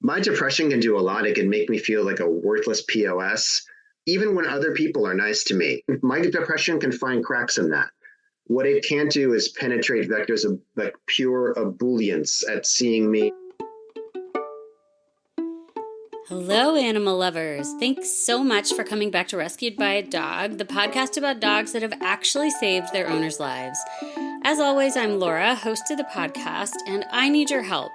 My depression can do a lot. It can make me feel like a worthless POS, even when other people are nice to me. My depression can find cracks in that. What it can't do is penetrate vectors of like pure ebullience at seeing me. Hello, animal lovers. Thanks so much for coming back to Rescued by a Dog, the podcast about dogs that have actually saved their owners' lives. As always, I'm Laura, host of the podcast, and I need your help.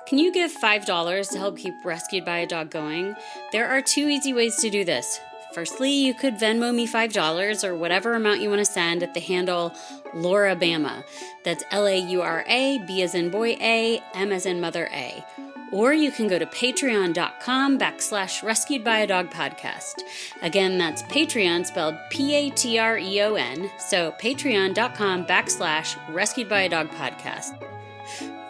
Can you give $5 to help keep Rescued by a Dog going? There are two easy ways to do this. Firstly, you could Venmo me $5 or whatever amount you want to send at the handle LauraBama. That's Laura, B as in boy A, M as in mother A. Or you can go to patreon.com/Rescued by a Dog podcast. Again, that's Patreon spelled Patreon. So patreon.com/Rescued by a Dog podcast.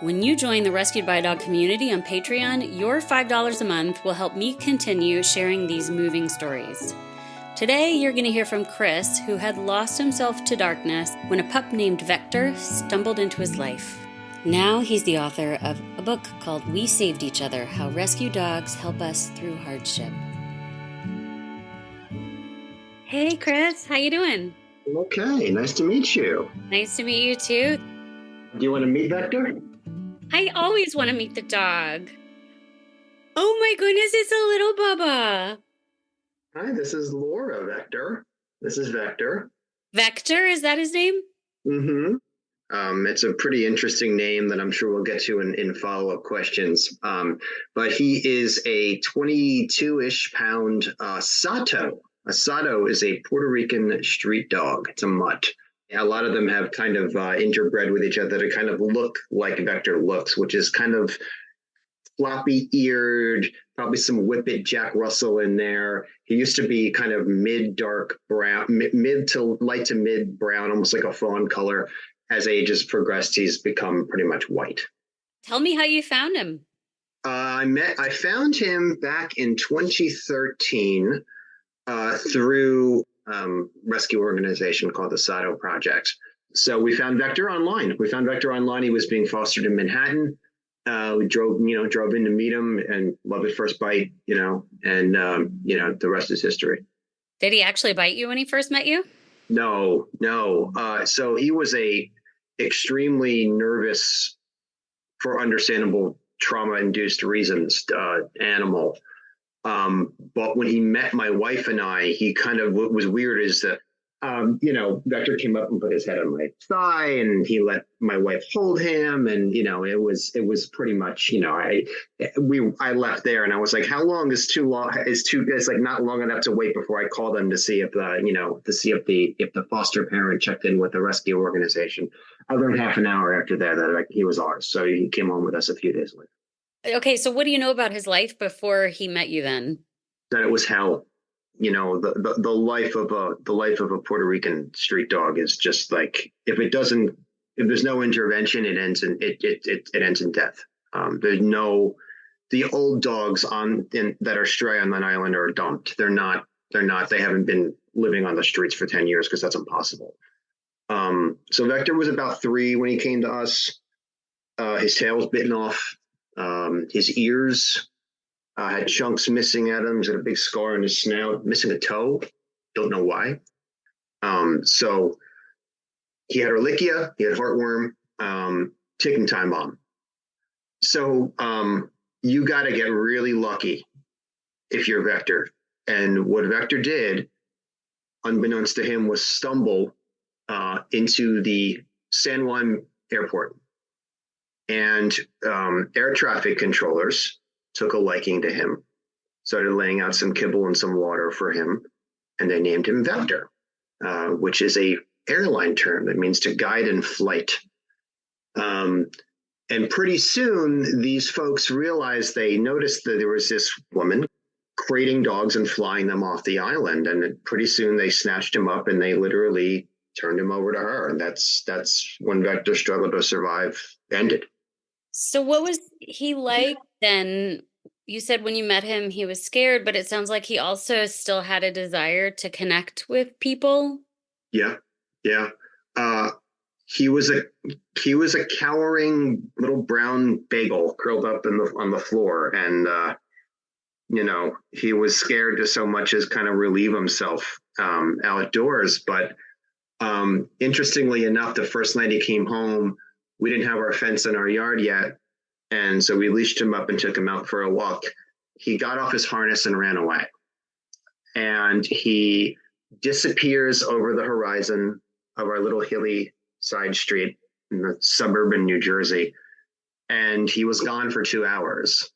When you join the Rescued by a Dog community on Patreon, your $5 a month will help me continue sharing these moving stories. Today, you're going to hear from Chris, who had lost himself to darkness when a pup named Vector stumbled into his life. Now he's the author of a book called We Saved Each Other, How Rescue Dogs Help Us Through Hardship. Hey, Chris, how you doing? Okay, nice to meet you. Nice to meet you, too. Do you want to meet Vector? I always want to meet the dog. Oh my goodness, it's a little Bubba. Hi, this is Laura, Vector. This is Vector. Vector, is that his name? Mm-hmm. It's a pretty interesting name that I'm sure we'll get to in follow-up questions. But he is a 22-ish pound Sato. A Sato is a Puerto Rican street dog. It's a mutt. A lot of them have kind of interbred with each other to kind of look like Vector looks, which is kind of floppy-eared, probably some Whippet Jack Russell in there. He used to be kind of mid-dark brown, mid to light to mid brown, almost like a fawn color. As age has progressed, he's become pretty much white. Tell me how you found him. I found him back in 2013 through rescue organization called the Sato Project. So we found Vector online. He was being fostered in Manhattan. We drove in to meet him and love at first bite, and the rest is history. Did he actually bite you when he first met you? No. So he was a extremely nervous, for understandable trauma-induced reasons, animal. But when he met my wife and I, he kind of, what was weird is that, Vector came up and put his head on my thigh and he let my wife hold him. And, it was pretty much, I left there and I was like, how long is too long? It's like not long enough to wait before I call them to see if the foster parent checked in with the rescue organization. I learned half an hour after that he was ours. So he came home with us a few days later. Okay, so what do you know about his life before he met you then? That it was hell. The life of a Puerto Rican street dog is just like, if there's no intervention, it ends in death. The old dogs that are stray on that island are dumped. They haven't been living on the streets for 10 years because that's impossible. So Vector was about 3 when he came to us. His tail was bitten off. His ears had chunks missing at him. He's got a big scar on his snout, missing a toe. Don't know why. So he had Ehrlichia, he had heartworm, ticking time bomb. So you got to get really lucky if you're Vector. And what Vector did, unbeknownst to him, was stumble into the San Juan airport. And air traffic controllers took a liking to him, started laying out some kibble and some water for him, and they named him Vector, which is a airline term that means to guide in flight. And pretty soon, these folks realized, they noticed that there was this woman crating dogs and flying them off the island. And pretty soon they snatched him up and they literally turned him over to her. And that's when Vector's struggle to survive ended. So what was he like then? You said when you met him, he was scared, but it sounds like he also still had a desire to connect with people. Yeah. he was a cowering little brown bagel curled up on the floor, and he was scared to so much as kind of relieve himself outdoors. But interestingly enough, the first night he came home, we didn't have our fence in our yard yet, and so we leashed him up and took him out for a walk. He got off his harness and ran away, and he disappears over the horizon of our little hilly side street in the suburban New Jersey, and he was gone for 2 hours.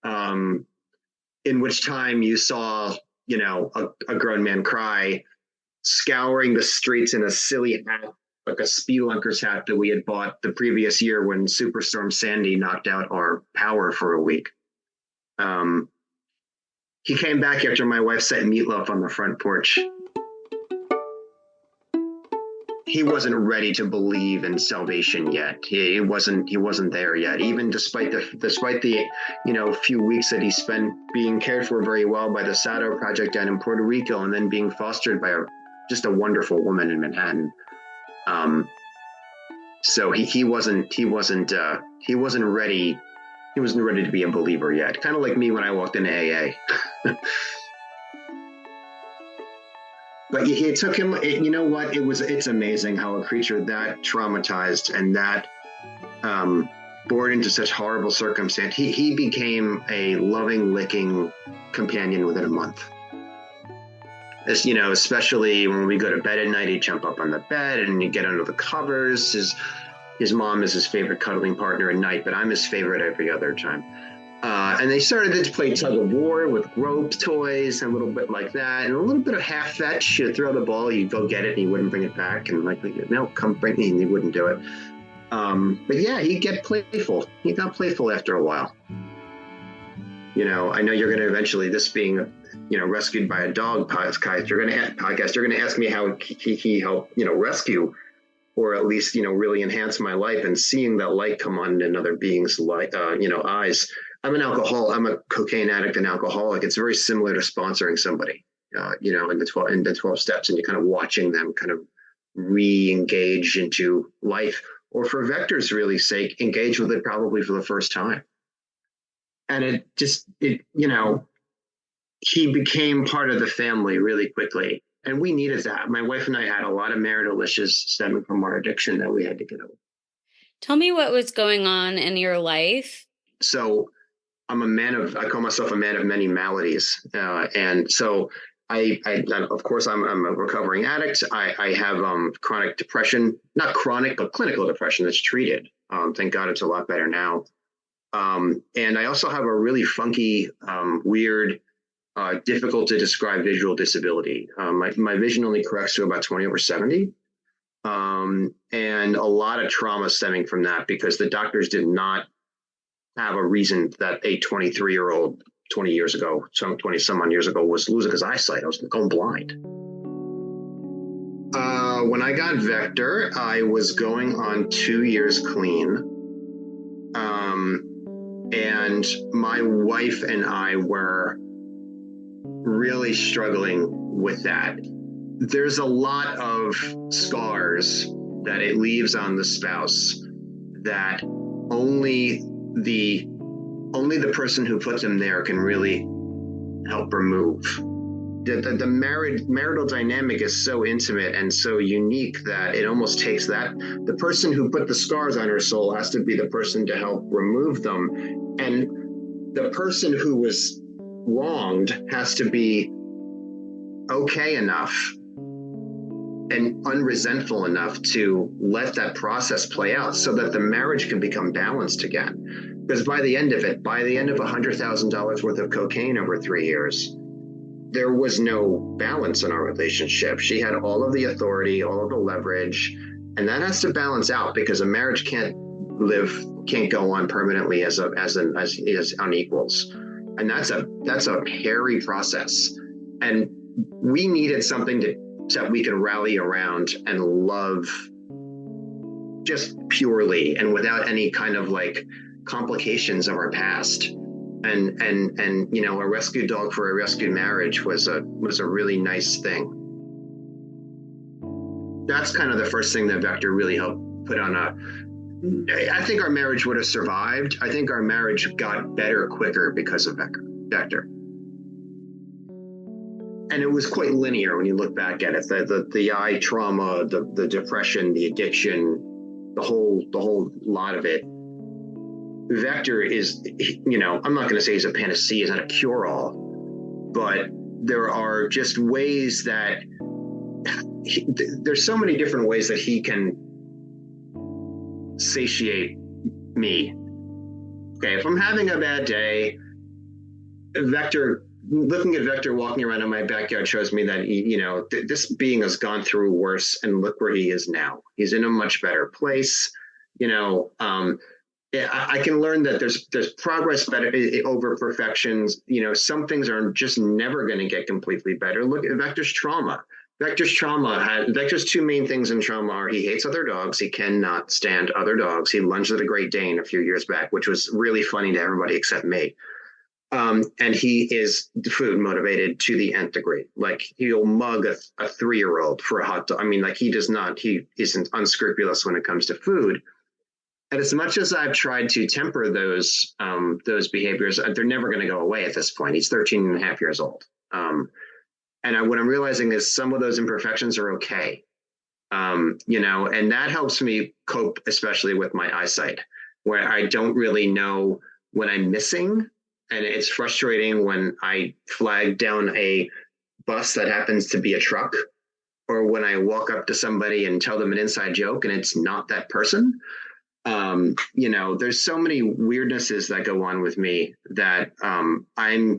In which time you saw, a grown man cry, scouring the streets in a silly hat, like a Spelunker's hat that we had bought the previous year when Superstorm Sandy knocked out our power for a week. He came back after my wife set meatloaf on the front porch. He wasn't ready to believe in salvation yet. He wasn't there yet. Even despite the few weeks that he spent being cared for very well by the Sato Project down in Puerto Rico, and then being fostered by just a wonderful woman in Manhattan. So he wasn't ready. He wasn't ready to be a believer yet. Kind of like me when I walked into AA. But it took him, you know what? It's amazing how a creature that traumatized and that born into such horrible circumstance, he became a loving, licking companion within a month. As especially when we go to bed at night, he'd jump up on the bed and he'd get under the covers. His mom is his favorite cuddling partner at night, but I'm his favorite every other time. And they started to play tug of war with rope toys and a little bit like that, and a little bit of half fetch. You'd throw the ball, you'd go get it, and he wouldn't bring it back. And no, come bring me, and he wouldn't do it. But yeah, he'd get playful. He got playful after a while. I know you're going to eventually, this being, Rescued by a Dog podcast, you're going to ask me how he helped, rescue, or at least, really enhance my life, and seeing that light come on in another being's light, eyes. I'm a cocaine addict and alcoholic. It's very similar to sponsoring somebody, in the 12 steps, and you're kind of watching them kind of re-engage into life, or for Vector's really sake, engage with it probably for the first time. And he became part of the family really quickly. And we needed that. My wife and I had a lot of marital issues stemming from our addiction that we had to get over. Tell me what was going on in your life. So I call myself a man of many maladies. And so I of course, I'm a recovering addict. I have chronic depression, not chronic, but clinical depression that's treated. Thank God it's a lot better now. And I also have a really funky, weird, difficult to describe visual disability. My vision only corrects to about 20/70. And a lot of trauma stemming from that, because the doctors did not have a reason that a 23-year-old 20 years ago, 20 some odd years ago, was losing his eyesight. I was going blind. When I got Vector, I was going on 2 years clean. And my wife and I were really struggling with that. There's a lot of scars that it leaves on the spouse that only the person who puts them there can really help remove. The marital dynamic is so intimate and so unique that it almost takes that. The person who put the scars on her soul has to be the person to help remove them. And the person who was wronged has to be okay enough and unresentful enough to let that process play out so that the marriage can become balanced again. Because by the end of $100,000 worth of cocaine over 3 years, there was no balance in our relationship. She had all of the authority, all of the leverage, and that has to balance out, because a marriage can't go on permanently as unequals. And that's a hairy process. And we needed something that we could rally around and love just purely and without any kind of like complications of our past. And a rescued dog for a rescued marriage was a really nice thing. That's kind of the first thing that Vector really helped put on I think our marriage would have survived. I think our marriage got better quicker because of Vector. And it was quite linear when you look back at it. The eye trauma, the depression, the addiction, the whole lot of it. Vector is, I'm not going to say he's a panacea, he's not a cure-all, but there are just ways that there's so many different ways that he can satiate me. Okay, if I'm having a bad day, looking at Vector walking around in my backyard shows me that this being has gone through worse, and look where he is now. He's in a much better place. I can learn that there's progress better over perfections. Some things are just never going to get completely better. Look at Vector's trauma. Vector's two main things in trauma are he hates other dogs. He cannot stand other dogs. He lunged at a Great Dane a few years back, which was really funny to everybody except me. And he is food motivated to the nth degree. Like he'll mug a 3-year-old for a hot dog. I mean, like he isn't unscrupulous when it comes to food. And as much as I've tried to temper those behaviors, they're never going to go away at this point. He's 13 and a half years old. What I'm realizing is some of those imperfections are okay. And that helps me cope, especially with my eyesight, where I don't really know what I'm missing. And it's frustrating when I flag down a bus that happens to be a truck, or when I walk up to somebody and tell them an inside joke and it's not that person. There's so many weirdnesses that go on with me that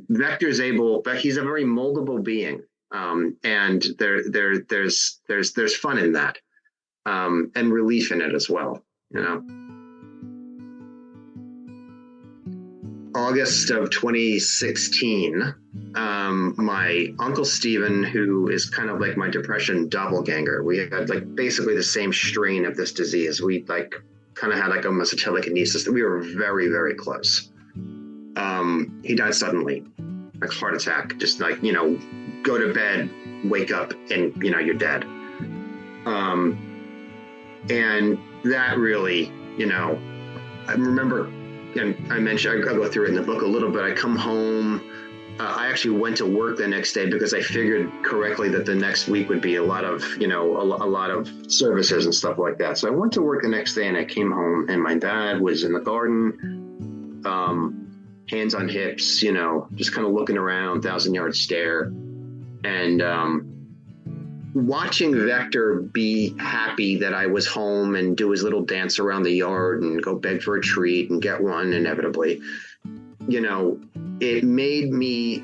Vector's he's a very moldable being. And there's fun in that, and relief in it as well, August of 2016, my uncle Stephen, who is kind of like my depression doppelganger, we had like basically the same strain of this disease. We kind of had like almost a telekinesis. We were very, very close. He died suddenly, like heart attack, just like, go to bed, wake up, and you're dead. And that really, I remember, and I mentioned, I'll go through it in the book a little bit. I come home. I actually went to work the next day because I figured correctly that the next week would be a lot of services and stuff like that. So I went to work the next day and I came home and my dad was in the garden, hands on hips, just kind of looking around, 1,000-yard stare. And watching Vector be happy that I was home and do his little dance around the yard and go beg for a treat and get one inevitably, it made me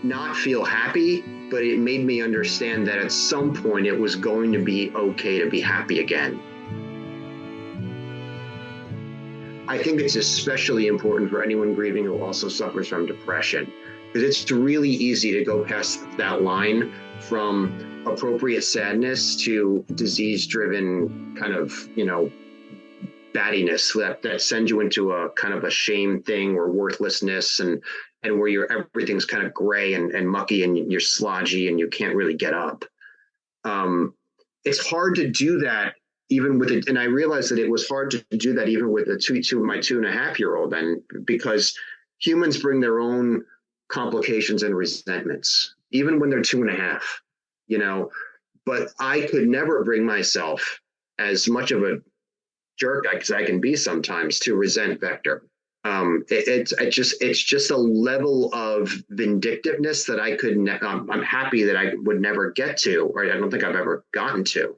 not feel happy, but it made me understand that at some point it was going to be okay to be happy again. I think it's especially important for anyone grieving who also suffers from depression, because it's really easy to go past that line from appropriate sadness to disease-driven kind of, battiness that sends you into a kind of a shame thing or worthlessness and where everything's kind of gray and mucky and you're slodgy and you can't really get up. It's hard to do that even with it. And I realized that it was hard to do that even with my 2.5-year-old, and because humans bring their own complications and resentments, even when they're 2.5, but I could never bring myself, as much of a jerk as I can be sometimes, to resent Vector. It's just a level of vindictiveness that I could I'm happy that I would never get to, or I don't think I've ever gotten to.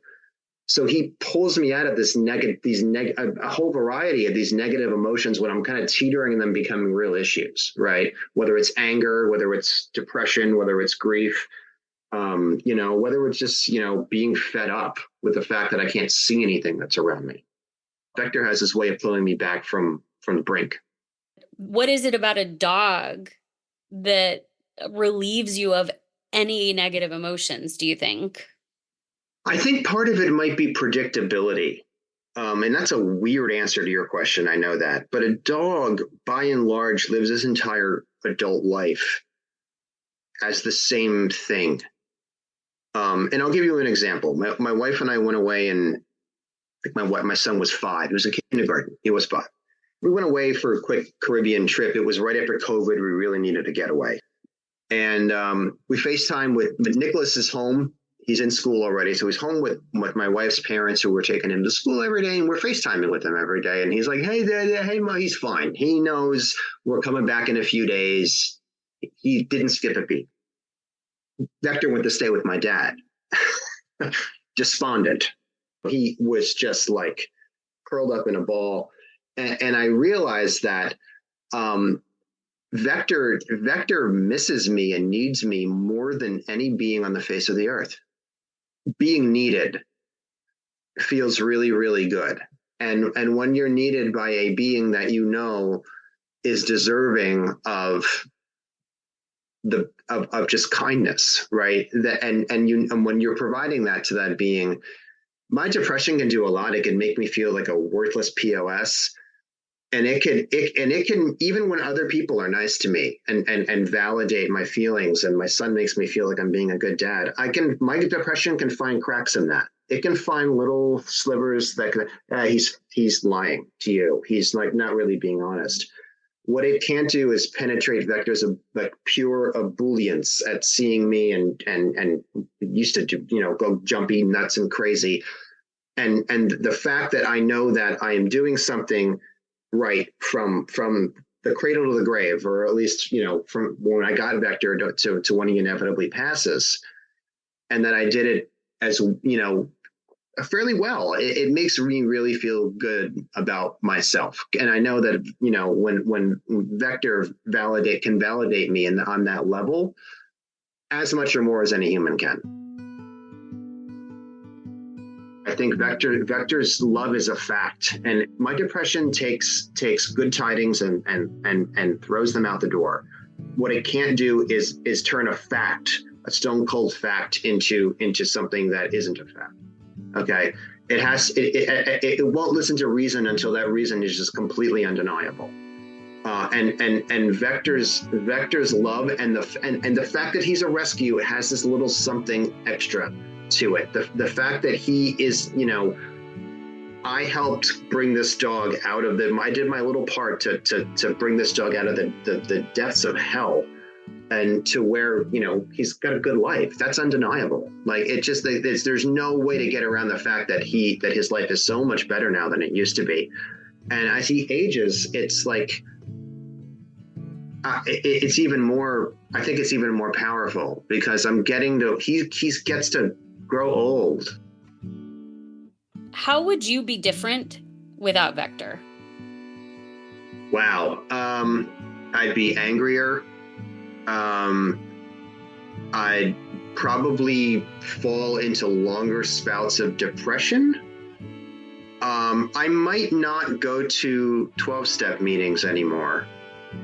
So he pulls me out of this a whole variety of these negative emotions when I'm kind of teetering and them becoming real issues, right? Whether it's anger, whether it's depression, whether it's grief, whether it's just, being fed up with the fact that I can't see anything that's around me. Vector has this way of pulling me back from the brink. What is it about a dog that relieves you of any negative emotions, do you think? I think part of it might be predictability. And that's a weird answer to your question. I know that. But a dog, by and large, lives his entire adult life as the same thing. And I'll give you an example. My wife and I went away and think my son was 5. He was in kindergarten. He was 5. We went away for a quick Caribbean trip. It was right after COVID. We really needed to get away. And we FaceTime with Nicholas is home. He's in school already. So he's home with my wife's parents who were taking him to school every day. And we're FaceTiming with him every day. And he's like, hey, Dad, hey, Ma, he's fine. He knows we're coming back in a few days. He didn't skip a beat. Vector went to stay with my dad. Despondent. He was just like curled up in a ball. And I realized that Vector misses me and needs me more than any being on the face of the earth. Being needed feels really, really good. And when you're needed by a being that you know is deserving of just kindness, right? And when you're providing that to that being, my depression can do a lot. It can make me feel like a worthless POS. And it can, even when other people are nice to me and validate my feelings, and my son makes me feel like I'm being a good dad, my depression can find cracks in that. It can find little slivers that he's lying to you. He's like not really being honest. What it can't do is penetrate Vector's like pure ebullience at seeing me and used to do, go jumpy nuts and crazy. And the fact that I know that I am doing something right from the cradle to the grave, or at least, from when I got Vector to when he inevitably passes, and that I did it as, fairly well. It makes me really feel good about myself. And I know that, when Vector can validate me on that level, as much or more as any human can. I think Vector's love is a fact, and my depression takes good tidings and throws them out the door. What it can't do is turn a fact, a stone cold fact, into something that isn't a fact. Okay, it won't listen to reason until that reason is just completely undeniable. And Vector's love and the fact that he's a rescue has this little something extra to it. The fact that he is, I helped bring this dog out of I did my little part to bring this dog out of the depths of hell and to where, he's got a good life. That's undeniable. Like there's no way to get around the fact that his life is so much better now than it used to be. And as he ages, it's like, it's even more, I think it's even more powerful because he gets to grow old. How would you be different without Vector? Wow. I'd be angrier. I'd probably fall into longer spouts of depression. I might not go to 12-step meetings anymore.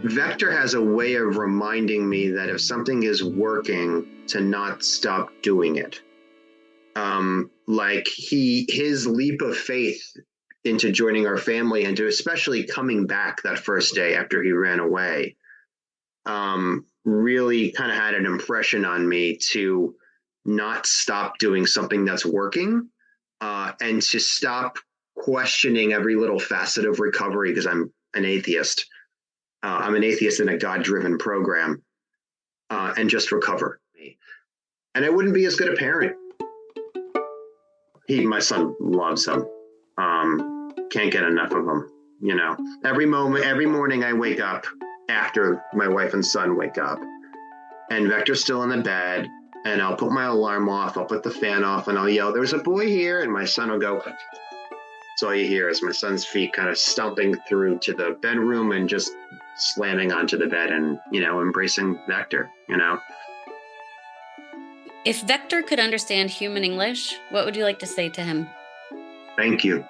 Vector has a way of reminding me that if something is working, to not stop doing it. Like his leap of faith into joining our family and to especially coming back that first day after he ran away, really kind of had an impression on me to not stop doing something that's working, and to stop questioning every little facet of recovery because I'm an atheist. I'm an atheist in a God-driven program, and just recover. And I wouldn't be as good a parent. My son loves him. Can't get enough of him. Every morning I wake up after my wife and son wake up, and Vector's still in the bed, and I'll put my alarm off. I'll put the fan off, and I'll yell, "There's a boy here!" And my son will go. That's all you hear is my son's feet kind of stomping through to the bedroom and just slamming onto the bed and, embracing Vector, If Vector could understand human English, what would you like to say to him? Thank you.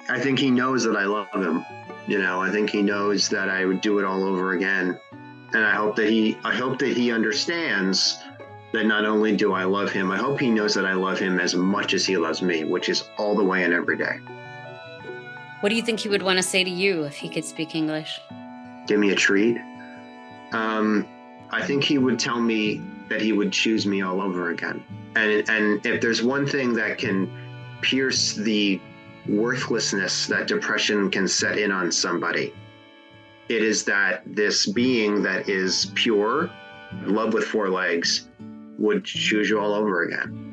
I think he knows that I love him. I think he knows that I would do it all over again. And I hope that he understands that not only do I love him, I hope he knows that I love him as much as he loves me, which is all the way and every day. What do you think he would want to say to you if he could speak English? Give me a treat. I think he would tell me that he would choose me all over again. And if there's one thing that can pierce the worthlessness that depression can set in on somebody. It is that this being that is pure, love with four legs, would choose you all over again.